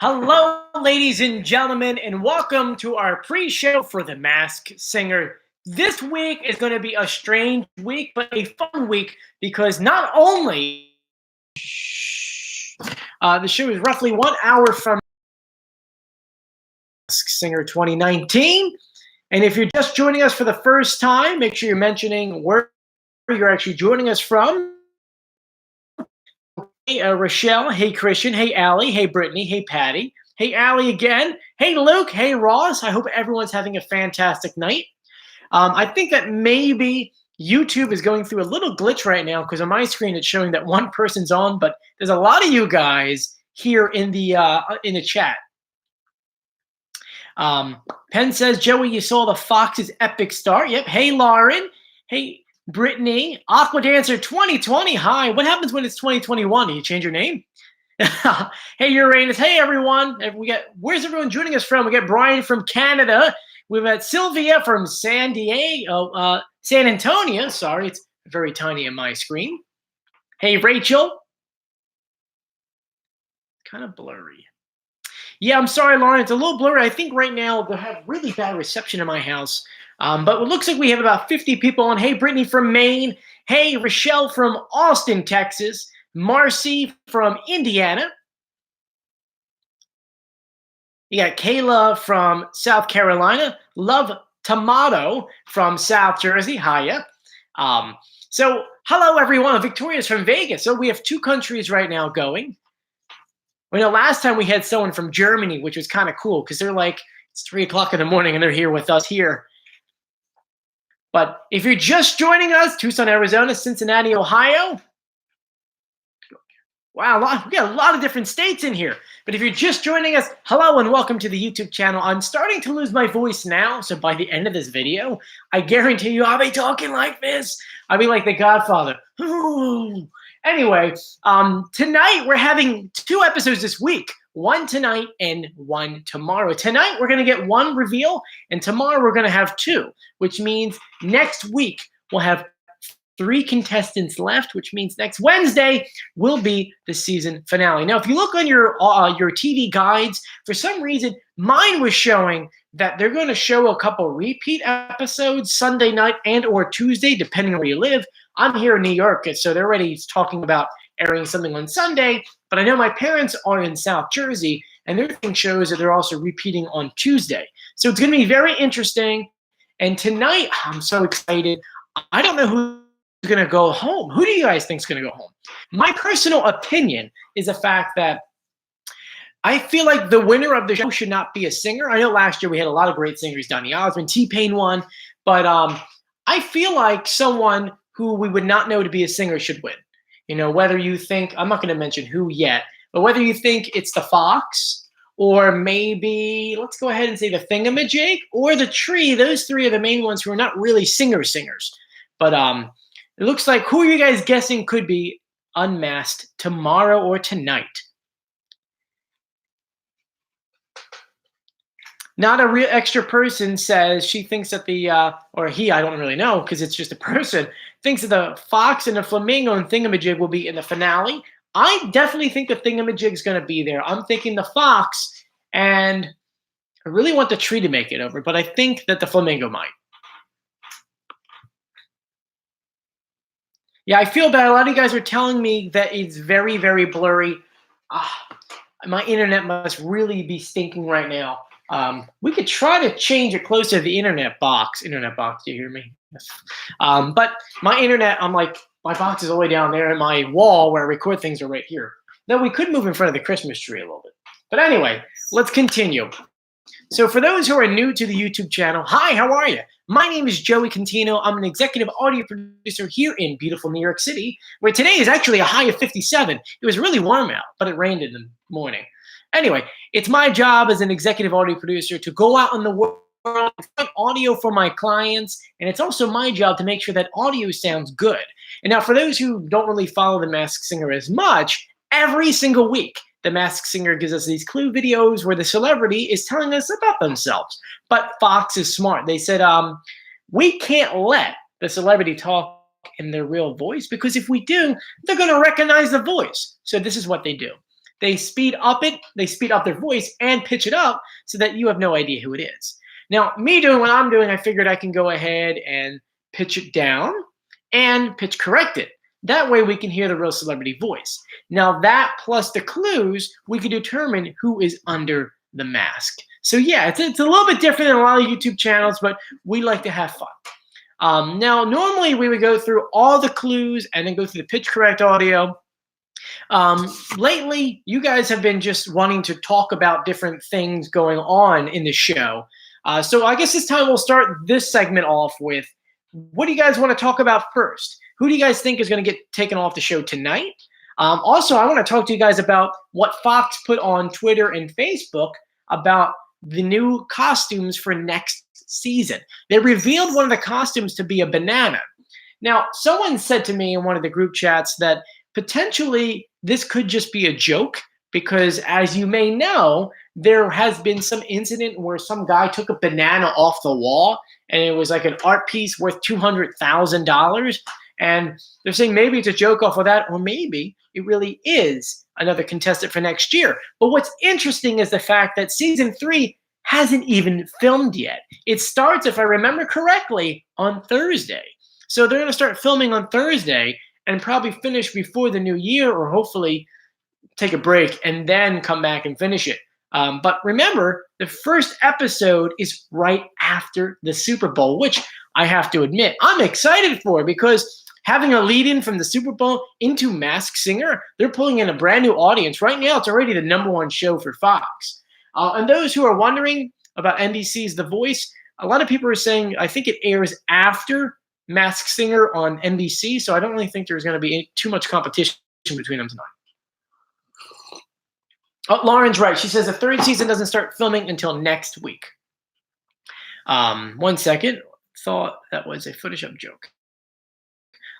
Hello, ladies and gentlemen, and welcome to our pre-show for The Masked Singer. This week is going to be a strange week, but a fun week because not only the show is roughly 1 hour from Masked Singer 2019, and if you're just joining us for the first time, make sure you're mentioning where you're actually joining us from. Hey, Rochelle. Hey, Christian. Hey, Allie. Hey, Brittany. Hey, Patty. Hey, Allie again. Hey, Luke. Hey, Ross. I hope everyone's having a fantastic night. I think that maybe YouTube is going through a little glitch right now because on my screen it's showing that one person's on, but there's a lot of you guys here in the chat. Penn says, Joey, you saw the Fox's epic start. Yep. Hey, Lauren. Hey, Brittany. Aqua Dancer 2020. Hi. What happens when it's 2021? Do you change your name? Hey, Uranus. Hey, everyone. Where's everyone joining us from? We got Brian from Canada. We've got Sylvia from San Antonio. Sorry, it's very tiny on my screen. Hey, Rachel. Kind of blurry. Yeah, I'm sorry, Lauren. It's a little blurry. I think right now they have really bad reception in my house. But it looks like we have about 50 people on. Hey, Brittany from Maine. Hey, Rochelle from Austin, Texas. Marcy from Indiana. You got Kayla from South Carolina. Love Tomato from South Jersey. Hiya. So hello, everyone. Victoria's from Vegas. So we have 2 countries right now going. You know, last time we had someone from Germany, which was kind of cool because they're like, it's 3 o'clock in the morning and they're here with us here. But if you're just joining us, Tucson, Arizona, Cincinnati, Ohio. Wow, we got a lot of different states in here. But if you're just joining us, hello and welcome to the YouTube channel. I'm starting to lose my voice now, so by the end of this video, I guarantee you I'll be talking like this. I'll be like the Godfather. Anyway, tonight we're having 2 episodes this week. 1 tonight and 1 tomorrow. Tonight we're going to get 1 reveal, and tomorrow we're going to have 2, which means next week we'll have 3 contestants left, which means next Wednesday will be the season finale. Now, if you look on your TV guides, for some reason, mine was showing that they're going to show a couple repeat episodes Sunday night and or Tuesday, depending on where you live. I'm here in New York, so they're already talking about airing something on Sunday, but I know my parents are in South Jersey, and their thing shows that they're also repeating on Tuesday. So it's going to be very interesting, and tonight, I'm so excited. I don't know who's going to go home. Who do you guys think is going to go home? My personal opinion is the fact that I feel like the winner of the show should not be a singer. I know last year we had a lot of great singers. Donny Osmond, T-Pain won, but I feel like someone who we would not know to be a singer should win. You know, whether you think, I'm not going to mention who yet, but whether you think it's the Fox or maybe, let's go ahead and say the Thingamajig or the Tree. Those 3 are the main ones who are not really singers. But it looks like, who are you guys guessing could be unmasked tomorrow or tonight? Not a real extra person says she thinks that or he, I don't really know because it's just a person, thinks that the Fox and the Flamingo and Thingamajig will be in the finale. I definitely think the Thingamajig's going to be there. I'm thinking the Fox, and I really want the Tree to make it over, but I think that the Flamingo might. Yeah, I feel bad. A lot of you guys are telling me that it's very, very blurry. My internet must really be stinking right now. We could try to change it closer to the internet box. Internet box, do you hear me? Yes. But my internet, my box is all the way down there, and my wall where I record things are right here. Now, we could move in front of the Christmas tree a little bit. But anyway, let's continue. So for those who are new to the YouTube channel, hi, how are you? My name is Joey Contino. I'm an executive audio producer here in beautiful New York City, where today is actually a high of 57. It was really warm out, but it rained in the morning. Anyway, it's my job as an executive audio producer to go out in the world and find audio for my clients, and it's also my job to make sure that audio sounds good. And now for those who don't really follow The Masked Singer as much, every single week, The Masked Singer gives us these clue videos where the celebrity is telling us about themselves. But Fox is smart. They said, we can't let the celebrity talk in their real voice, because if we do, they're going to recognize the voice. So this is what they do. They speed up their voice and pitch it up so that you have no idea who it is. Now, me doing what I'm doing, I figured I can go ahead and pitch it down and pitch correct it. That way we can hear the real celebrity voice. Now that plus the clues, we can determine who is under the mask. So yeah, it's a little bit different than a lot of YouTube channels, but we like to have fun. Now, normally we would go through all the clues and then go through the pitch correct audio. Lately, you guys have been just wanting to talk about different things going on in the show. So I guess this time we'll start this segment off with, what do you guys want to talk about first? Who do you guys think is going to get taken off the show tonight? Also, I want to talk to you guys about what Fox put on Twitter and Facebook about the new costumes for next season. They revealed one of the costumes to be a banana. Now, someone said to me in one of the group chats that potentially this could just be a joke because, as you may know, there has been some incident where some guy took a banana off the wall and it was like an art piece worth $200,000. And they're saying maybe it's a joke off of that, or maybe it really is another contestant for next year. But what's interesting is the fact that season 3 hasn't even filmed yet. It starts, if I remember correctly, on Thursday. So they're going to start filming on Thursday and probably finish before the new year, or hopefully take a break and then come back and finish it. But remember, the first episode is right after the Super Bowl, which I have to admit I'm excited for, because having a lead-in from the Super Bowl into Masked Singer, they're pulling in a brand new audience. Right now, it's already the #1 show for Fox. And those who are wondering about NBC's The Voice, a lot of people are saying, I think it airs after Masked Singer on NBC, so I don't really think there's going to be too much competition between them tonight. Oh, Lauren's right. She says the 3rd season doesn't start filming until next week. 1 second. Thought that was a Photoshop joke.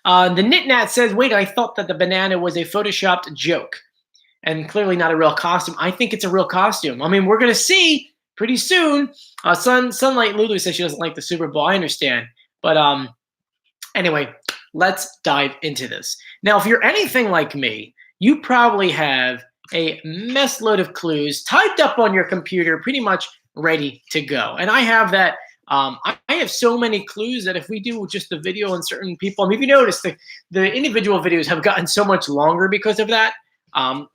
The Knitnat says, wait, I thought that the banana was a Photoshopped joke and clearly not a real costume. I think it's a real costume. I mean, we're going to see pretty soon. Sunlight Lulu says she doesn't like the Super Bowl. I understand. But anyway, let's dive into this. Now, if you're anything like me, you probably have a mess load of clues typed up on your computer, pretty much ready to go. And I have that. I have so many clues that if we do just the video on certain people, I mean, if you notice, the individual videos have gotten so much longer because of that.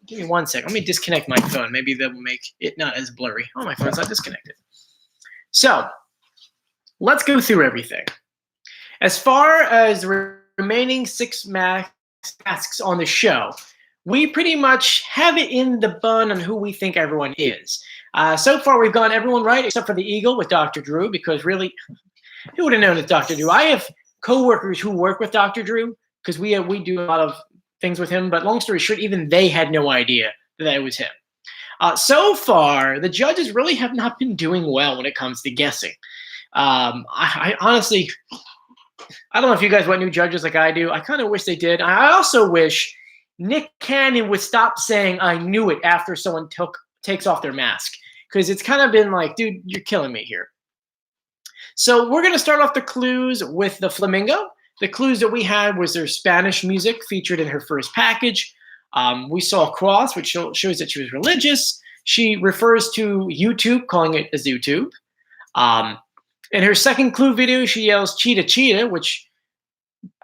Give me 1 second. Let me disconnect my phone. Maybe that will make it not as blurry. Oh, my phone's not disconnected. So let's go through everything. As far as the remaining 6 masks on the show, we pretty much have it in the bun on who we think everyone is. So far, we've gotten everyone right except for the Eagle with Dr. Drew, because really, who would have known it's Dr. Drew? I have coworkers who work with Dr. Drew because we do a lot of things with him. But long story short, even they had no idea that it was him. So far, the judges really have not been doing well when it comes to guessing. I honestly, I don't know if you guys want new judges like I do. I kind of wish they did. I also wish Nick Cannon would stop saying "I knew it" after someone takes off their mask, because it's kind of been like, dude, you're killing me here. So we're going to start off the clues with the Flamingo. The clues that we had was their Spanish music featured in her first package. We saw a cross, which shows that she was religious. She refers to YouTube, calling it a ZooTube. In her second clue video, she yells "Cheetah, cheetah," which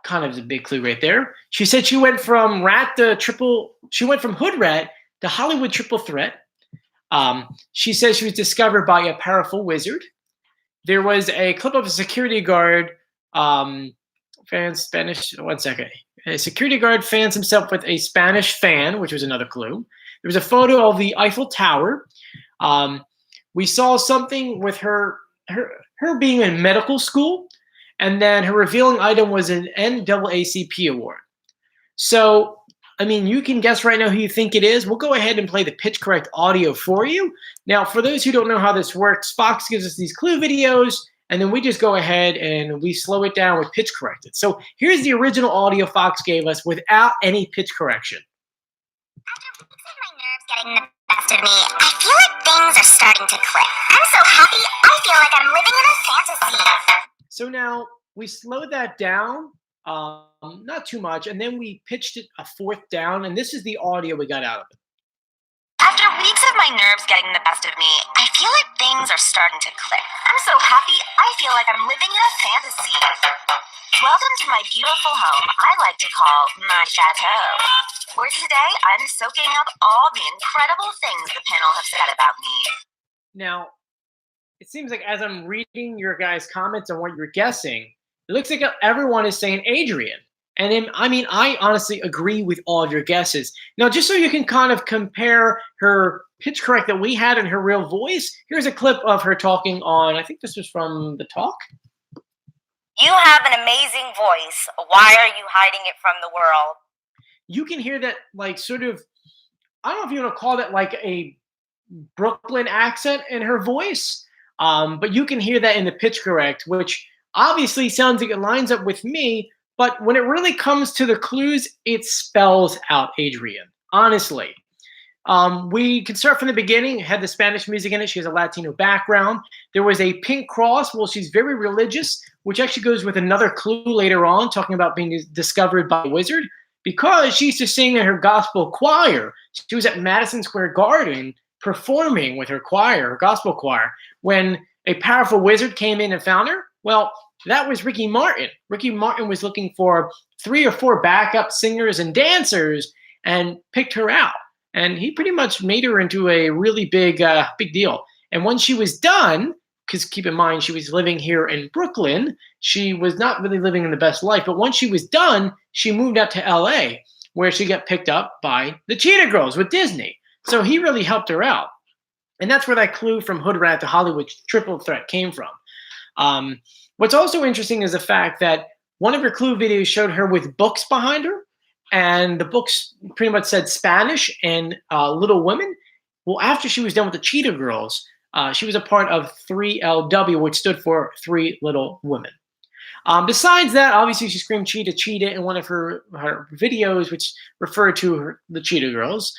kind of is a big clue right there. She said she went from hood rat to Hollywood triple threat. She says she was discovered by a powerful wizard. There was a clip of a security guard, Spanish. 1 second. A security guard fans himself with a Spanish fan, which was another clue. There was a photo of the Eiffel Tower. We saw something with her being in medical school, and then her revealing item was an NAACP award. So, I mean, you can guess right now who you think it is. We'll go ahead and play the pitch correct audio for you. Now, for those who don't know how this works, Fox gives us these clue videos, and then we just go ahead and we slow it down with pitch corrected. So here's the original audio Fox gave us without any pitch correction. After weeks of my nerves getting the best of me, I feel like things are starting to click. I'm so happy, I feel like I'm living in a fantasy. So now we slowed that down Not too much. And then we pitched it a fourth down, and this is the audio we got out of it. After weeks of my nerves getting the best of me, I feel like things are starting to click. I'm so happy, I feel like I'm living in a fantasy. Welcome to my beautiful home I like to call my chateau. For today, I'm soaking up all the incredible things the panel have said about me. Now, it seems like as I'm reading your guys' comments on what you're guessing, it looks like everyone is saying Adrian. And then, I mean, I honestly agree with all of your guesses. Now, just so you can kind of compare her pitch correct that we had and her real voice, here's a clip of her talking on, I think this was from The Talk. You have an amazing voice. Why are you hiding it from the world? You can hear that, like, sort of, I don't know if you want to call that like a Brooklyn accent in her voice, but you can hear that in the pitch correct, which obviously sounds like it lines up with me. But when it really comes to the clues, it spells out Adrian, honestly. We can start from the beginning. It had the Spanish music in it. She has a Latino background. There was a pink cross. Well, she's very religious, which actually goes with another clue later on, talking about being discovered by a wizard, because she used to sing in her gospel choir. She was at Madison Square Garden performing with her choir, her gospel choir, when a powerful wizard came in and found her. Well, that was Ricky Martin. Ricky Martin was looking for 3 or 4 backup singers and dancers and picked her out. And he pretty much made her into a really big deal. And when she was done, because keep in mind, she was living here in Brooklyn, she was not really living in the best life. But once she was done, she moved out to LA, where she got picked up by the Cheetah Girls with Disney. So he really helped her out. And that's where that clue from Hood Rat to Hollywood triple threat came from. What's also interesting is the fact that one of her clue videos showed her with books behind her, and the books pretty much said Spanish and Little Women. Well, after she was done with the Cheetah Girls, she was a part of 3LW, which stood for Three Little Women. Besides that, obviously she screamed Cheetah, Cheetah in one of her videos, which referred to the Cheetah Girls.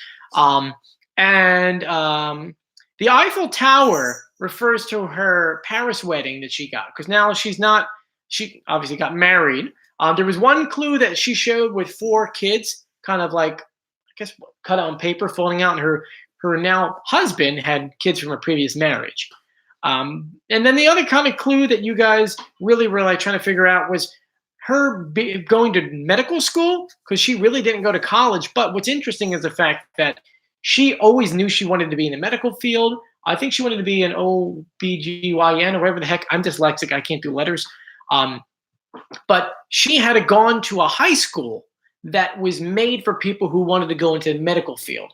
The Eiffel Tower refers to her Paris wedding that she got, because now she obviously got married. There was one clue that she showed with 4 kids, kind of like, I guess, cut on paper, folding out, and her now husband had kids from a previous marriage. And then the other kind of clue that you guys really were like trying to figure out was her going to medical school, because she really didn't go to college. But what's interesting is the fact that she always knew she wanted to be in the medical field. I think she wanted to be an OBGYN or whatever the heck. I'm dyslexic. I can't do letters. But she had gone to a high school that was made for people who wanted to go into the medical field.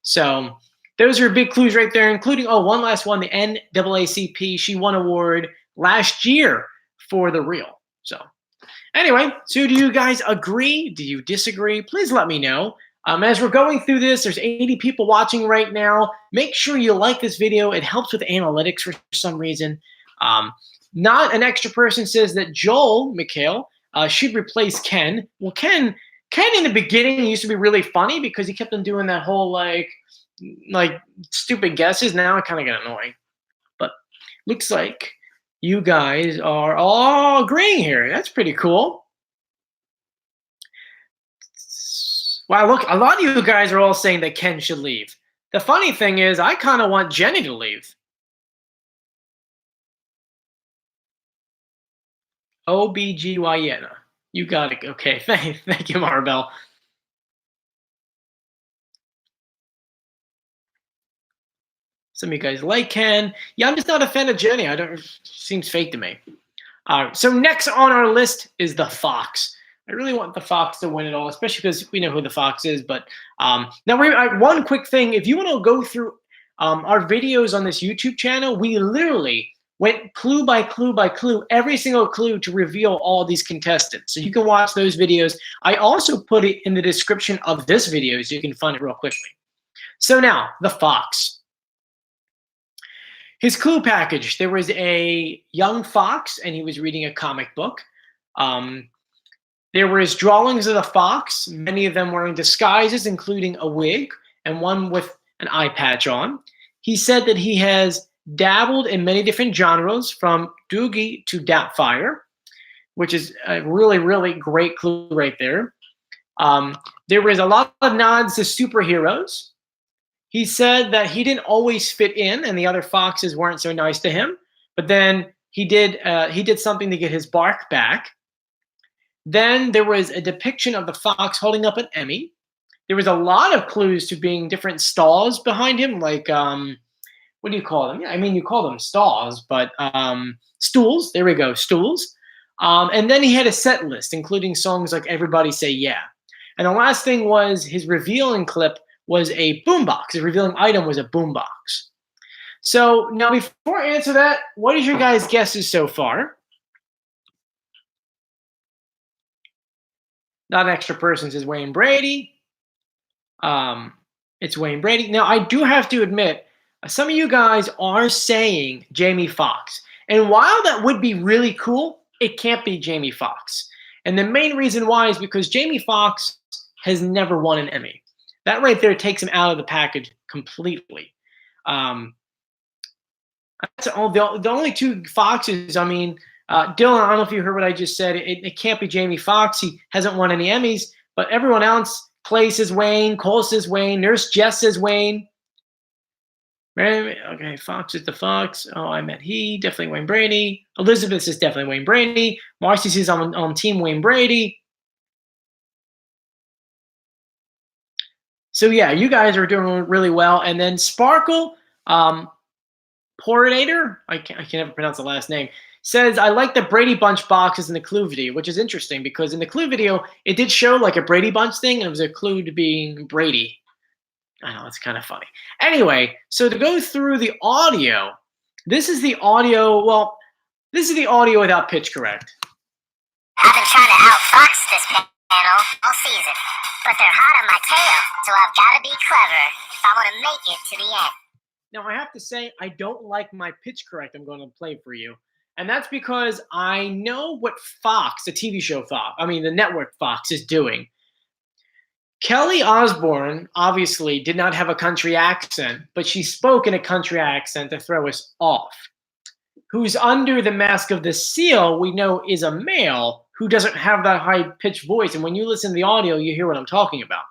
So those are big clues right there, including, one last one, the NAACP. She won an award last year for The Real. So anyway, so do you guys agree? Do you disagree? Please let me know. As we're going through this, there's 80 people watching right now. Make sure you like this video. It helps with analytics for some reason. Not an extra person says that Joel McHale should replace Ken. Well, Ken in the beginning used to be really funny because he kept on doing that whole like stupid guesses. Now it kind of got annoying. But looks like you guys are all agreeing here. That's pretty cool. Wow, look, a lot of you guys are all saying that Ken should leave. The funny thing is, I kind of want Jenny to leave. OBGYN. You got it. Okay, thank you, Maribel. Some of you guys like Ken. Yeah, I'm just not a fan of Jenny. Seems fake to me. So next on our list is the Fox. I really want the Fox to win it all, especially because we know who the Fox is. But now, one quick thing. If you want to go through our videos on this YouTube channel, we literally went clue by clue by clue, every single clue to reveal all these contestants. So you can watch those videos. I also put it in the description of this video so you can find it real quickly. So now, the Fox. His clue package, there was a young fox, and he was reading a comic book. There were his drawings of the fox, many of them wearing disguises, including a wig, and one with an eye patch on. He said that he has dabbled in many different genres, from Doogie to Doubtfire. which is a really, really great clue right there. There was a lot of nods to superheroes. He said that he didn't always fit in, and the other foxes weren't so nice to him. But then he did something to get his bark back. Then there was a depiction of the fox holding up an Emmy. There was a lot of clues to being different stalls behind him, like what do you call them? Yeah, I mean, you call them stalls, but stools. There we go, stools. And then he had a set list, including songs like "Everybody Say Yeah." And the last thing was his revealing clip was a boombox. His revealing item was a boombox. So now, before I answer that, what is your guys' guesses so far? Not an extra person says Wayne Brady. It's Wayne Brady. Now, I do have to admit, some of you guys are saying Jamie Foxx. And while that would be really cool, it can't be Jamie Foxx. And the main reason why is because Jamie Foxx has never won an Emmy. That right there takes him out of the package completely. That's all, the only two Foxes, I mean, Dylan, I don't know if you heard what I just said. It can't be Jamie Foxx. He hasn't won any Emmys, but everyone else, Clay says Wayne, Cole says Wayne, Nurse Jess says Wayne. Okay, Fox is the Fox. Oh, I meant he. Definitely Wayne Brady. Elizabeth says definitely Wayne Brady. Marcy says I'm on team Wayne Brady. So yeah, you guys are doing really well. And then Sparkle, Porinator, I can never pronounce the last name, says, I like the Brady Bunch boxes in the clue video, which is interesting because in the clue video, it did show like a Brady Bunch thing, and it was a clue to being Brady. I know, it's kind of funny. Anyway, so to go through the audio, this is the audio, well, this is the audio without pitch correct. I've been trying to outfox this panel all season, but they're hot on my tail, so I've got to be clever if I want to make it to the end. Now, I have to say, I don't like my pitch correct I'm going to play for you. And that's because I know what Fox, the TV show Fox, I mean the network Fox, is doing. Kelly Osbourne obviously did not have a country accent, but she spoke in a country accent to throw us off. Who's under the mask of the seal, we know is a male who doesn't have that high-pitched voice. And when you listen to the audio, you hear what I'm talking about.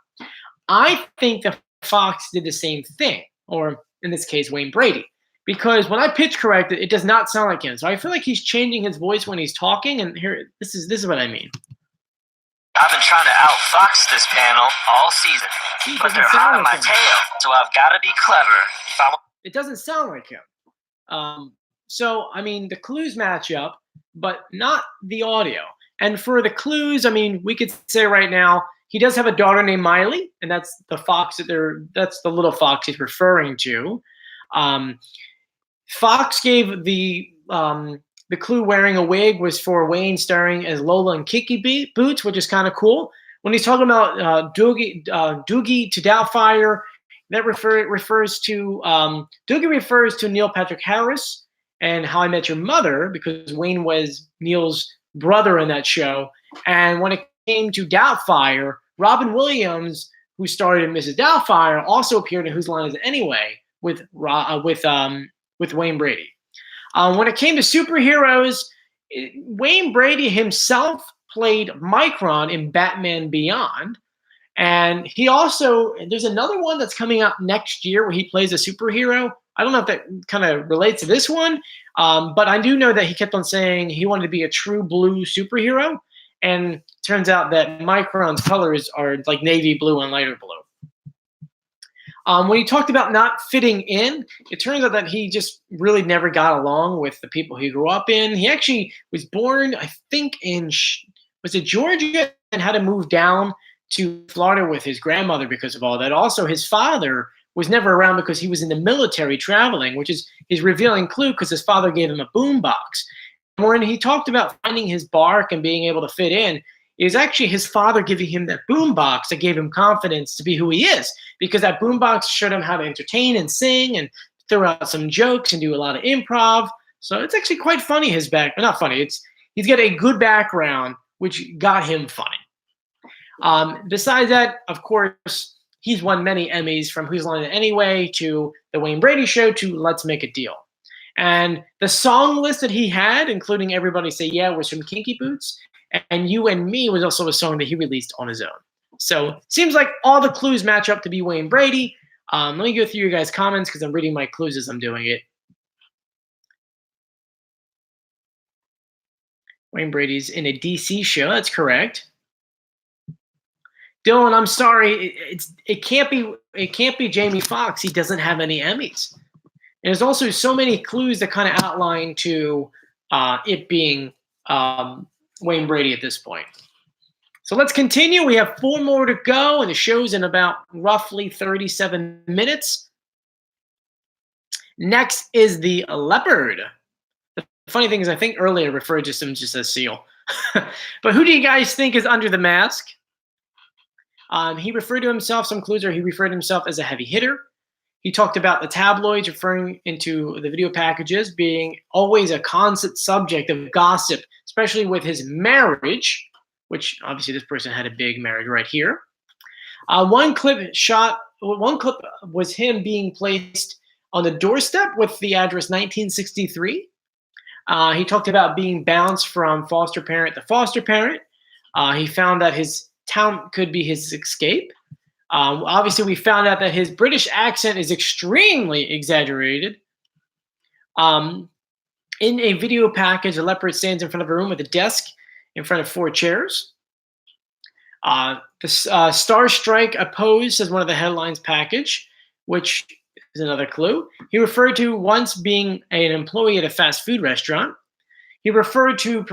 I think that Fox did the same thing, or in this case, Wayne Brady. Because when I pitch correct it, it does not sound like him. So I feel like he's changing his voice when he's talking. And here, this is what I mean. I've been trying to outfox this panel all season, but they're hot on my tail, so I've got to be clever. It doesn't sound like him. So, I mean, the clues match up, but not the audio. And for the clues, I mean, we could say right now, he does have a daughter named Miley, and that's the fox that's the little fox he's referring to. Fox gave the clue wearing a wig was for Wayne starring as Lola and Kiki Boots, which is kind of cool. When he's talking about Doogie to Doubtfire, that refers to Doogie refers to Neil Patrick Harris and How I Met Your Mother, because Wayne was Neil's brother in that show. And when it came to Doubtfire, Robin Williams, who starred in Mrs. Doubtfire, also appeared in Whose Line Is It Anyway with Wayne Brady. When it came to superheroes, Wayne Brady himself played Micron in Batman Beyond. And he also, there's another one that's coming out next year where he plays a superhero. I don't know if that kind of relates to this one, but I do know that he kept on saying he wanted to be a true blue superhero. And turns out that Micron's colors are like navy blue and lighter blue. When he talked about not fitting in, it turns out that he just really never got along with the people he grew up in. He actually was born, I think, in, was it Georgia, and had to move down to Florida with his grandmother because of all that. Also, his father was never around because he was in the military traveling, which is his revealing clue because his father gave him a boombox. When he talked about finding his bark and being able to fit in, it was actually his father giving him that boombox that gave him confidence to be who he is, because that boombox showed him how to entertain and sing and throw out some jokes and do a lot of improv. So it's actually quite funny, his back. Not funny. He's got a good background, which got him funny. Besides that, of course, he's won many Emmys, from Whose Line Is It Anyway to The Wayne Brady Show to Let's Make a Deal. And the song list that he had, including Everybody Say Yeah, was from Kinky Boots. And You and Me was also a song that he released on his own. So seems like all the clues match up to be Wayne Brady. Let me go through your guys' comments because I'm reading my clues as I'm doing it. Wayne Brady's in a DC show. That's correct. Dylan, I'm sorry. It can't be Jamie Foxx. He doesn't have any Emmys. And there's also so many clues that kind of outline to it being Wayne Brady at this point. So let's continue. We have 4 more to go, and the show's in about roughly 37 minutes. Next is the leopard. The funny thing is, I think earlier I referred to him just as Seal. But who do you guys think is under the mask? He referred to himself, some clues are he referred to himself as a heavy hitter. He talked about the tabloids, referring into the video packages being always a constant subject of gossip, especially with his marriage, which obviously this person had a big marriage right here. One clip was him being placed on the doorstep with the address 1963. He talked about being bounced from foster parent to foster parent. He found that his town could be his escape. Obviously, we found out that his British accent is extremely exaggerated. In a video package, the leopard stands in front of a room with a desk in front of 4 chairs. The Star Strike opposed as one of the headlines package, which is another clue. He referred to once being an employee at a fast food restaurant. He referred to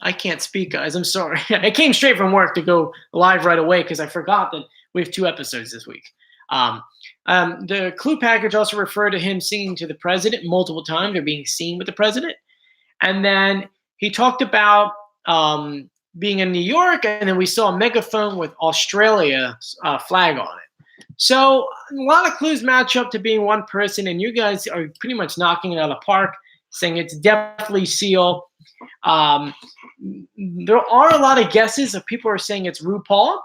I can't speak, guys. I'm sorry. I came straight from work to go live right away because I forgot that we have 2 episodes this week. The clue package also referred to him singing to the president multiple times, or being seen with the president. And then he talked about being in New York, and then we saw a megaphone with Australia's flag on it. So a lot of clues match up to being one person, and you guys are pretty much knocking it out of the park, saying it's definitely Seal. There are a lot of guesses of people are saying it's RuPaul.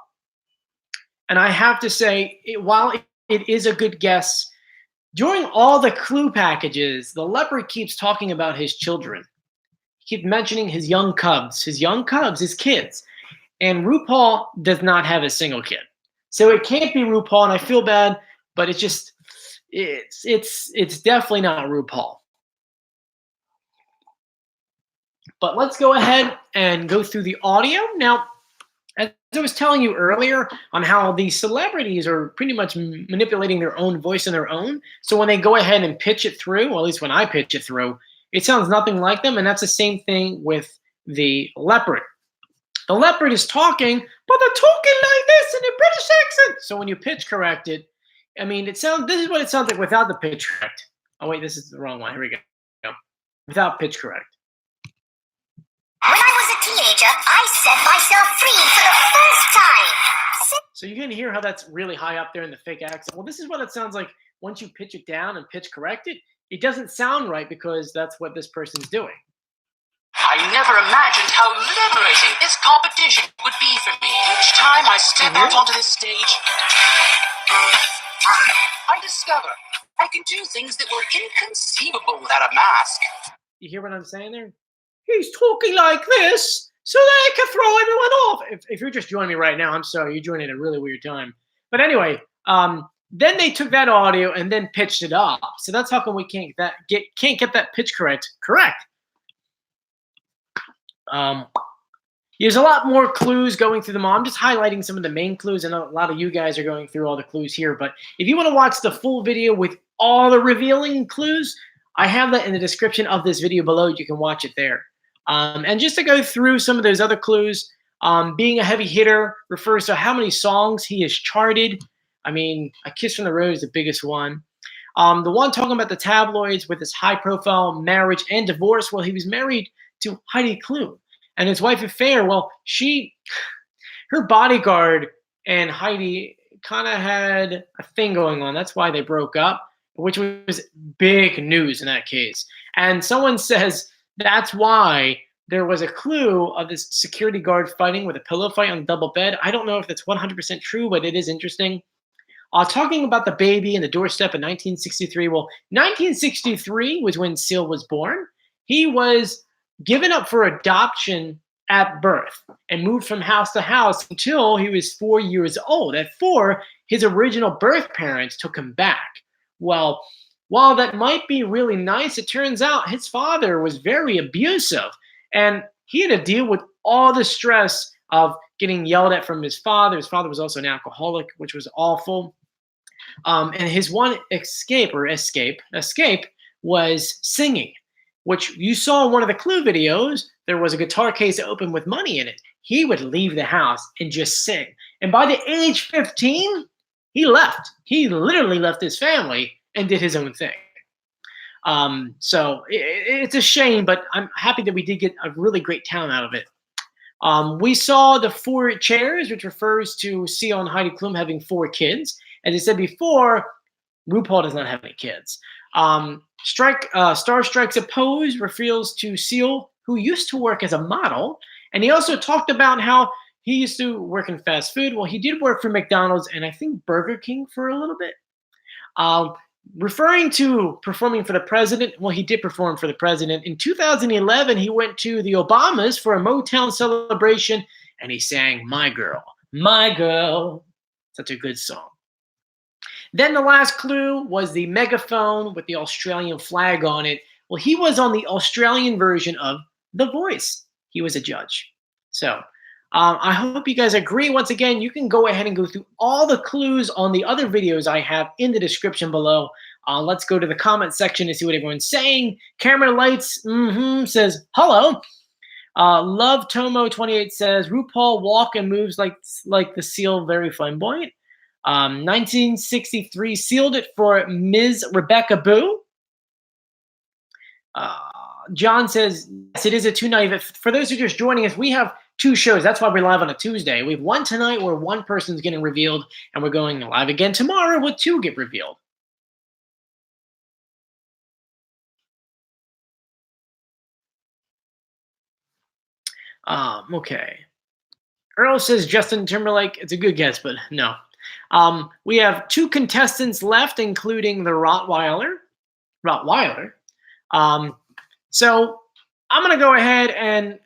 And I have to say, while it is a good guess, during all the clue packages, the leopard keeps talking about his children. He keeps mentioning his young cubs, his kids. And RuPaul does not have a single kid. So it can't be RuPaul, and I feel bad, but it's definitely not RuPaul. But let's go ahead and go through the audio. Now, as I was telling you earlier on how these celebrities are pretty much manipulating their own voice on their own. So when they go ahead and pitch it through, well, at least when I pitch it through, it sounds nothing like them. And that's the same thing with the leopard. The leopard is talking, but they're talking like this in a British accent. So when you pitch correct it, I mean, this is what it sounds like without the pitch correct. Oh, wait, this is the wrong one. Here we go. Without pitch correct. When I was a teenager, I set myself free for the first time. So you can hear how that's really high up there in the fake accent. Well, this is what it sounds like once you pitch it down and pitch correct it. It doesn't sound right because that's what this person's doing. I never imagined how liberating this competition would be for me. Each time I step out onto this stage, I discover I can do things that were inconceivable without a mask. You hear what I'm saying there? He's talking like this so that I can throw everyone off. If you're just joining me right now, I'm sorry. You're joining at a really weird time. But anyway, then they took that audio and then pitched it up. So that's how come we can't get that pitch correct. There's a lot more clues going through them all. I'm just highlighting some of the main clues. I know a lot of you guys are going through all the clues here. But if you want to watch the full video with all the revealing clues, I have that in the description of this video below. You can watch it there. And just to go through some of those other clues, being a heavy hitter refers to how many songs he has charted. I mean, A Kiss from the Rose is the biggest one. The one talking about the tabloids with his high-profile marriage and divorce, well, he was married to Heidi Klum. And his wife affair, well, her bodyguard and Heidi kind of had a thing going on. That's why they broke up, which was big news in that case. And someone says that's why there was a clue of this security guard fighting with a pillow fight on the double bed. I don't know if that's 100% true, but it is interesting. Talking about the baby and the doorstep in 1963. Well, 1963 was when Seal was born. He was given up for adoption at birth and moved from house to house until he was 4 years old. At 4, his original birth parents took him back. Well, while that might be really nice, it turns out his father was very abusive, and he had to deal with all the stress of getting yelled at from his father. His father was also an alcoholic, which was awful. And his one escape was singing, which you saw in one of the Clue videos. There was a guitar case open with money in it. He would leave the house and just sing. And by the age 15, he left. He literally left his family and did his own thing. So it's a shame, but I'm happy that we did get a really great talent out of it. We saw the 4 chairs, which refers to Seal and Heidi Klum having 4 kids. As I said before, RuPaul does not have any kids. Star Strikes a Pose refers to Seal, who used to work as a model. And he also talked about how he used to work in fast food. Well, he did work for McDonald's and I think Burger King for a little bit. Referring to performing for the president, well, he did perform for the president. In 2011, he went to the Obamas for a Motown celebration, and he sang My Girl, My Girl. Such a good song. Then the last clue was the megaphone with the Australian flag on it. Well, he was on the Australian version of The Voice. He was a judge. So I hope you guys agree. Once again, you can go ahead and go through all the clues on the other videos I have in the description below. Let's go to the comment section and see what everyone's saying. Camera Lights says, hello. Love Tomo 28 says, RuPaul walk and moves like the Seal, very flamboyant. 1963 sealed it for Ms. Rebecca Boo. John says, yes, it is a 2-night. For those who are just joining us, we have 2 shows. That's why we're live on a Tuesday. We have one tonight where one person's getting revealed, and we're going live again tomorrow where 2 get revealed. Okay. Earl says Justin Timberlake. It's a good guess, but no. We have 2 contestants left, including the Rottweiler. So I'm going to go ahead and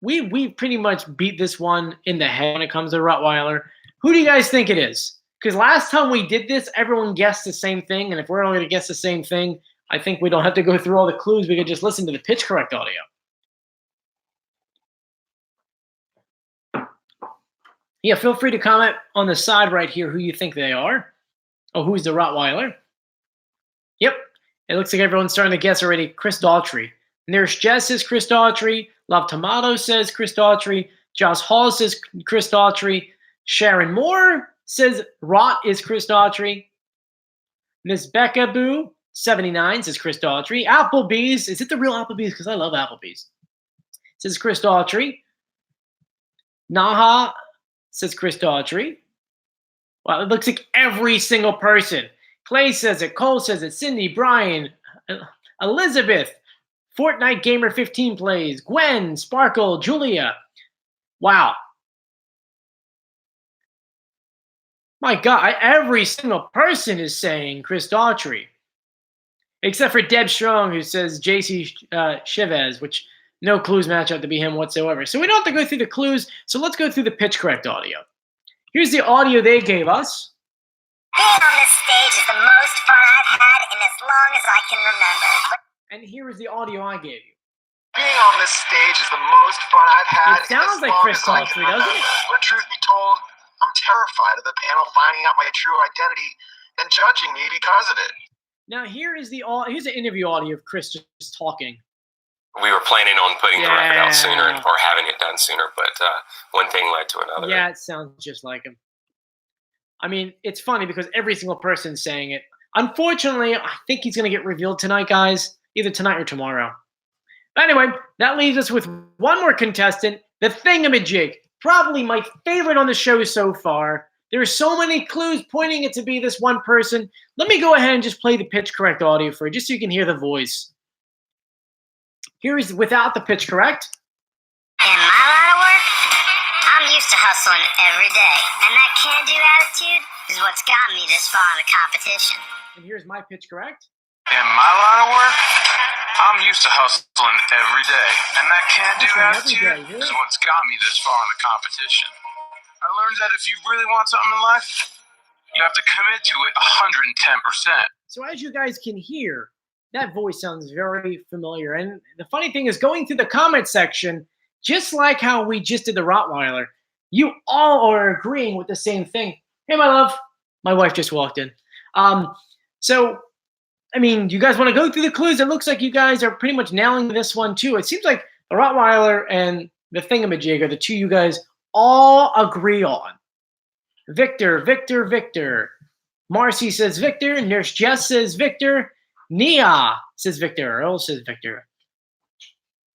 we pretty much beat this one in the head when it comes to Rottweiler. Who do you guys think it is? Because last time we did this, everyone guessed the same thing. And if we're only going to guess the same thing, I think we don't have to go through all the clues. We could just listen to the pitch correct audio. Yeah, feel free to comment on the side right here who you think they are. Oh, who's the Rottweiler? Yep, it looks like everyone's starting to guess already. Chris Daughtry. Nurse Jess says Chris Daughtry. Love Tomato says Chris Daughtry. Josh Hall says Chris Daughtry. Sharon Moore says Rott is Chris Daughtry. Miss Becca Boo 79 says Chris Daughtry. Applebee's, is it the real Applebee's? Because I love Applebee's. Says Chris Daughtry. Naha says Chris Daughtry. Well, it looks like every single person. Clay says it. Cole says it. Cindy, Brian, Elizabeth, Fortnite Gamer 15 plays. Gwen, Sparkle, Julia. Wow. My God, every single person is saying Chris Daughtry. Except for Deb Strong, who says JC Chavez, which no clues match up to be him whatsoever. So we don't have to go through the clues. So let's go through the pitch correct audio. Here's the audio they gave us. Being on this stage is the most fun I've had in as long as I can remember. And here is the audio I gave you. Being on this stage is the most fun I've had. It sounds like Chris Daughtry, doesn't it? But truth be told, I'm terrified of the panel finding out my true identity and judging me because of it. Now here's the interview audio of Chris just talking. We were planning on putting the record out sooner or having it done sooner, but one thing led to another. Yeah, it sounds just like him. I mean, it's funny because every single person's saying it. Unfortunately, I think he's going to get revealed tonight, guys. Either tonight or tomorrow. But anyway, that leaves us with one more contestant, the Thingamajig. Probably my favorite on the show so far. There are so many clues pointing it to be this one person. Let me go ahead and just play the pitch correct audio for you, just so you can hear the voice. Here is without the pitch correct. In my line of work, I'm used to hustling every day, and that can-do attitude is what's got me this far in the competition. And here's my pitch, correct? In my line of work, I'm used to hustling every day, and that can-do attitude is what's got me this far in the competition. I learned that if you really want something in life, you have to commit to it 110%. So as you guys can hear, that voice sounds very familiar. And the funny thing is, going through the comment section, just like how we just did the Rottweiler, you all are agreeing with the same thing. Hey, my love. My wife just walked in. So, I mean, do you guys want to go through the clues? It looks like you guys are pretty much nailing this one, too. It seems like the Rottweiler and the Thingamajig are the two you guys all agree on. Victor, Victor, Victor. Marcy says Victor. Nurse Jess says Victor. Nia says Victor. Earl says Victor.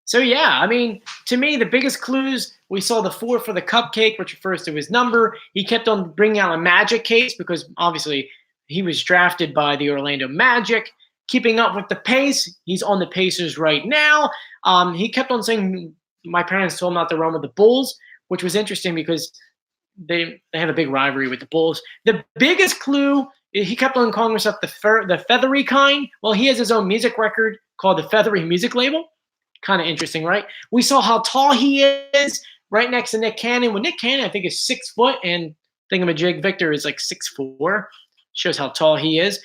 So, yeah, I mean, to me, the biggest clues, we saw the 4 for the cupcake, which refers to his number. He kept on bringing out a Magic case because, obviously, he was drafted by the Orlando Magic. Keeping up with the pace, he's on the Pacers right now. He kept on saying, my parents told him not to run with the Bulls, which was interesting because they have a big rivalry with the Bulls. The biggest clue, he kept on calling himself the feathery kind. Well, he has his own music record called the Feathery Music Label. Kind of interesting, right? We saw how tall he is right next to Nick Cannon. Well, Nick Cannon, I think, is 6 foot, and Thingamajig Victor is like 6'4". Shows how tall he is.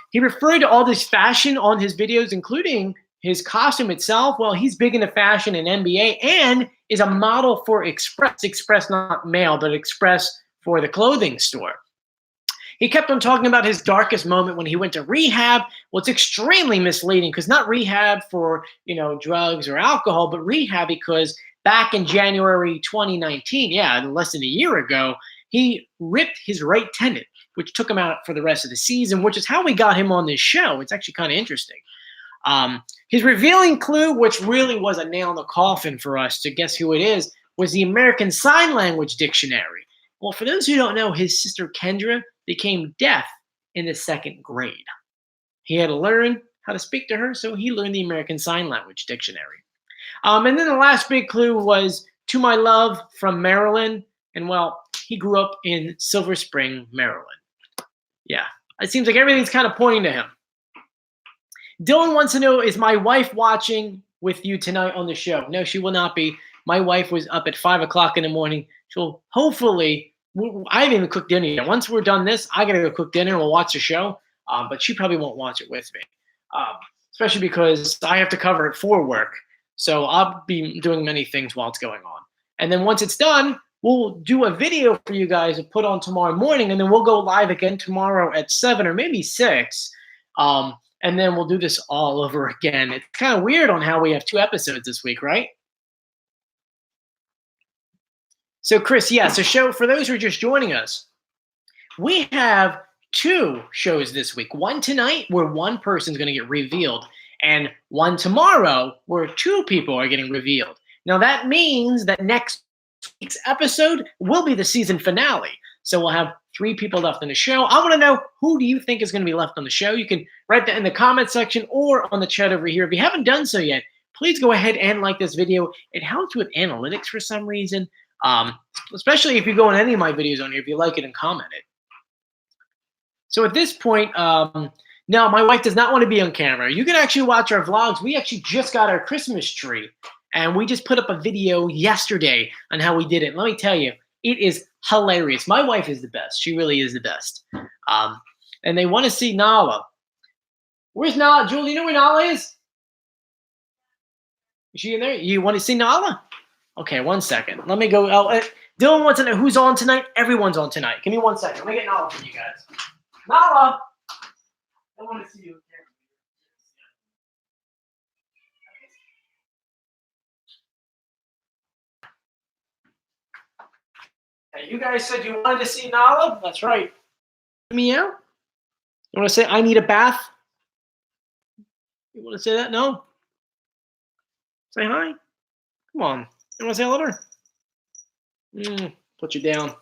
He referred to all this fashion on his videos, including his costume itself. Well, he's big into fashion and NBA and is a model for Express. Express, not mail, but Express for the clothing store. He kept on talking about his darkest moment when he went to rehab. Well, it's extremely misleading because not rehab for, drugs or alcohol, but rehab because back in January 2019, less than a year ago, he ripped his right tendon, which took him out for the rest of the season, which is how we got him on this show. It's actually kind of interesting. His revealing clue, which really was a nail in the coffin for us to guess who it is, was the American Sign Language Dictionary. Well, for those who don't know, his sister Kendra became deaf in the 2nd grade. He had to learn how to speak to her, so he learned the American Sign Language Dictionary. And then the last big clue was To My Love from Maryland. And, well, he grew up in Silver Spring, Maryland. Yeah, it seems like everything's kind of pointing to him. Dylan wants to know, is my wife watching with you tonight on the show? No, she will not be. My wife was up at 5 o'clock in the morning. She'll hopefully, I haven't even cooked dinner yet. Once we're done this, I got to go cook dinner and we'll watch the show. But she probably won't watch it with me, especially because I have to cover it for work. So I'll be doing many things while it's going on. And then once it's done, we'll do a video for you guys to put on tomorrow morning, and then we'll go live again tomorrow at 7 or maybe 6. And then we'll do this all over again. It's kind of weird on how we have 2 episodes this week, right? So, Chris, so for those who are just joining us, we have 2 shows this week. One tonight where one person's going to get revealed, and one tomorrow where 2 people are getting revealed. Now, that means that next week's episode will be the season finale. So we'll have 3 people left in the show. I want to know, who do you think is going to be left on the show? You can write that in the comment section or on the chat over here. If you haven't done so yet, please go ahead and like this video. It helps with analytics for some reason, especially if you go on any of my videos on here, if you like it and comment it. So at this point, no, my wife does not want to be on camera. You can actually watch our vlogs. We actually just got our Christmas tree. And we just put up a video yesterday on how we did it. Let me tell you, it is hilarious. My wife is the best. She really is the best. And they want to see Nala. Where's Nala? Julie, you know where Nala is? Is she in there? You want to see Nala? Okay, 1 second. Let me go. Dylan wants to know who's on tonight. Everyone's on tonight. Give me 1 second. Let me get Nala for you guys. Nala! I want to see you. Hey, you guys said you wanted to see Nala? That's right. Meow? You want to say, I need a bath? You want to say that? No? Say hi? Come on. You want to say hello to her? Put you down.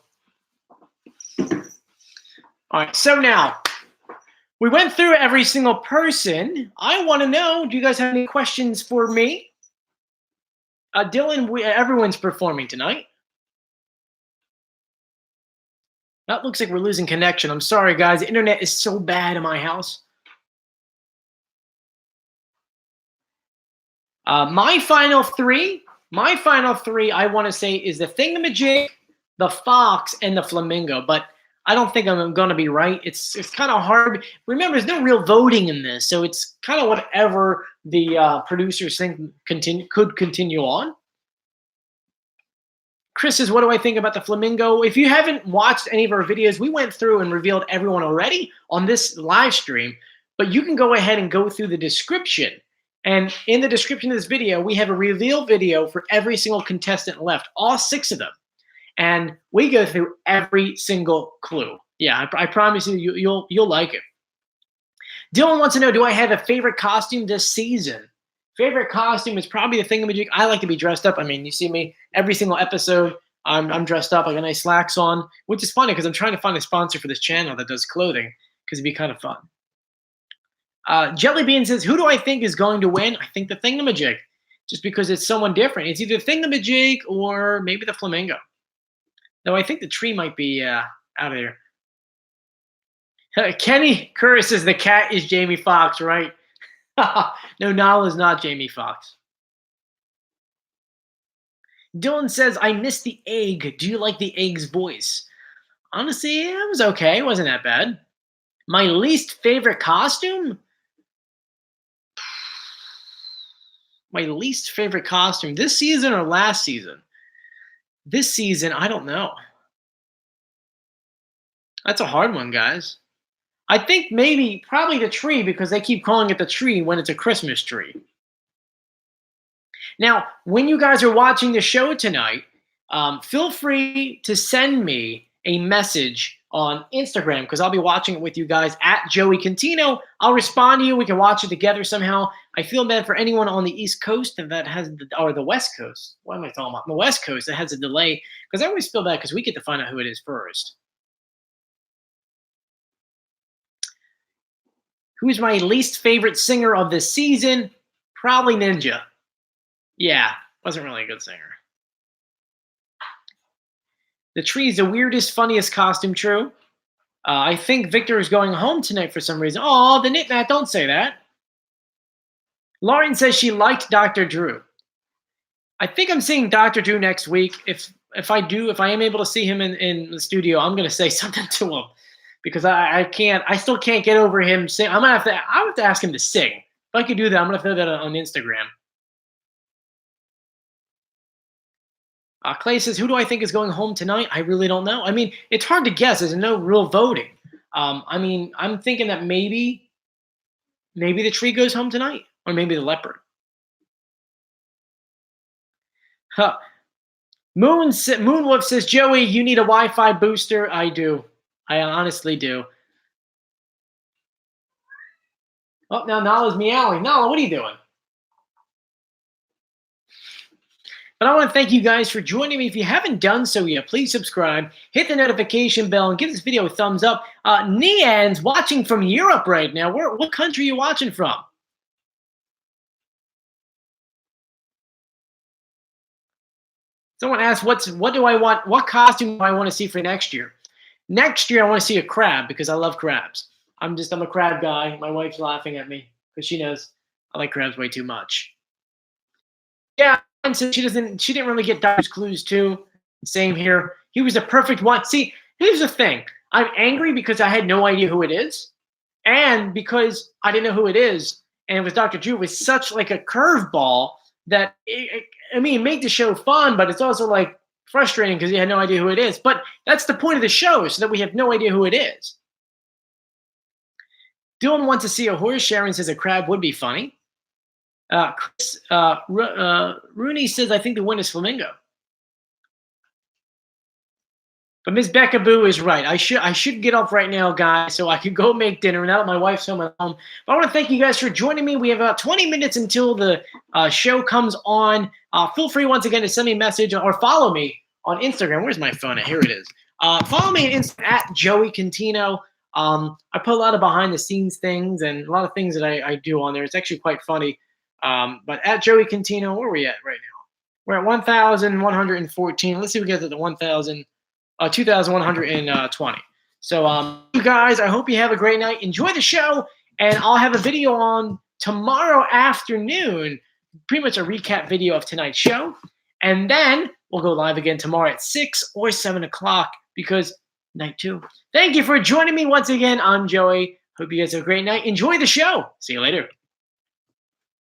All right, so now, we went through every single person. I want to know, do you guys have any questions for me? Dylan, everyone's performing tonight. That looks like we're losing connection. I'm sorry, guys. The internet is so bad in my house. My final three, I want to say is the Thingamajig, the Fox, and the Flamingo. But I don't think I'm going to be right. It's kind of hard. Remember, there's no real voting in this, so it's kind of whatever the producers think could continue on. Chris says, what do I think about the Flamingo? If you haven't watched any of our videos, we went through and revealed everyone already on this live stream, but you can go ahead and go through the description. And in the description of this video, we have a reveal video for every single contestant left, all 6 of them. And we go through every single clue. Yeah, I promise you'll like it. Dylan wants to know, do I have a favorite costume this season? Favorite costume is probably the Thingamajig. I like to be dressed up. I mean, you see me every single episode. I'm dressed up. I got nice slacks on, which is funny because I'm trying to find a sponsor for this channel that does clothing because it'd be kind of fun. Jellybean says, who do I think is going to win? I think the Thingamajig, just because it's someone different. It's either Thingamajig or maybe the Flamingo. Though I think the tree might be out of there. Kenny Curtis says the cat is Jamie Foxx, right? No, Nala is not Jamie Foxx. Dylan says, I missed the egg. Do you like the egg's voice? Honestly, it was okay. It wasn't that bad. My least favorite costume? My least favorite costume this season or last season? This season, I don't know. That's a hard one, guys. I think probably the tree because they keep calling it the tree when it's a Christmas tree. Now, when you guys are watching the show tonight, feel free to send me a message on Instagram because I'll be watching it with you guys at Joey Contino. I'll respond to you. We can watch it together somehow. I feel bad for anyone on the East Coast that has, or the West Coast. What am I talking about? The West Coast that has a delay because I always feel bad because we get to find out who it is first. Who's my least favorite singer of this season? Probably Ninja. Yeah, wasn't really a good singer. The tree is the weirdest, funniest costume, true. I think Victor is going home tonight for some reason. Oh, the Knit-Nat, don't say that. Lauren says she liked Dr. Drew. I think I'm seeing Dr. Drew next week. If I am able to see him in the studio, I'm going to say something to him. Because I still can't get over him sing. I'll have to ask him to sing. If I could do that, I'm gonna throw that on Instagram. Clay says, who do I think is going home tonight? I really don't know. I mean, it's hard to guess. There's no real voting. I mean, I'm thinking that maybe the tree goes home tonight, or maybe the leopard. Moonwolf says, Joey, you need a Wi-Fi booster. I do. I honestly do. Oh, now Nala's meowing. Nala, what are you doing? But I want to thank you guys for joining me. If you haven't done so yet, please subscribe, hit the notification bell, and give this video a thumbs up. Nian's watching from Europe right now. What country are you watching from? Someone asked, what costume do I want to see for next year? Next year, I want to see a crab because I love crabs. I'm a crab guy. My wife's laughing at me because she knows I like crabs way too much. Yeah, and so she didn't really get Doctor's clues too. Same here. He was the perfect one. See, here's the thing. I'm angry because I had no idea who it is, and because I didn't know who it is, and it was Dr. Drew. It was such like a curveball that it made the show fun, but it's also like frustrating because you had no idea who it is. But that's the point of the show, so that we have no idea who it is. Dylan wants to see a horse. Sharon says a crab would be funny. Rooney says, I think the winner is Flamingo. But Miss Becca Boo is right. I should get up right now, guys, so I could go make dinner now that my wife's home at home. But I want to thank you guys for joining me. We have about 20 minutes until the show comes on. Feel free once again to send me a message or follow me on Instagram. Where's my phone? Here it is. Follow me on Instagram at Joey Contino. I put a lot of behind the scenes things and a lot of things that I do on there. It's actually quite funny. But at Joey Contino, where are we at right now? We're at 1,114. Let's see if we get to the 1,000. 2,120. So, you guys, I hope you have a great night. Enjoy the show, and I'll have a video on tomorrow afternoon, pretty much a recap video of tonight's show, and then we'll go live again tomorrow at 6 or 7 o'clock because night 2. Thank you for joining me once again. I'm Joey. Hope you guys have a great night. Enjoy the show. See you later.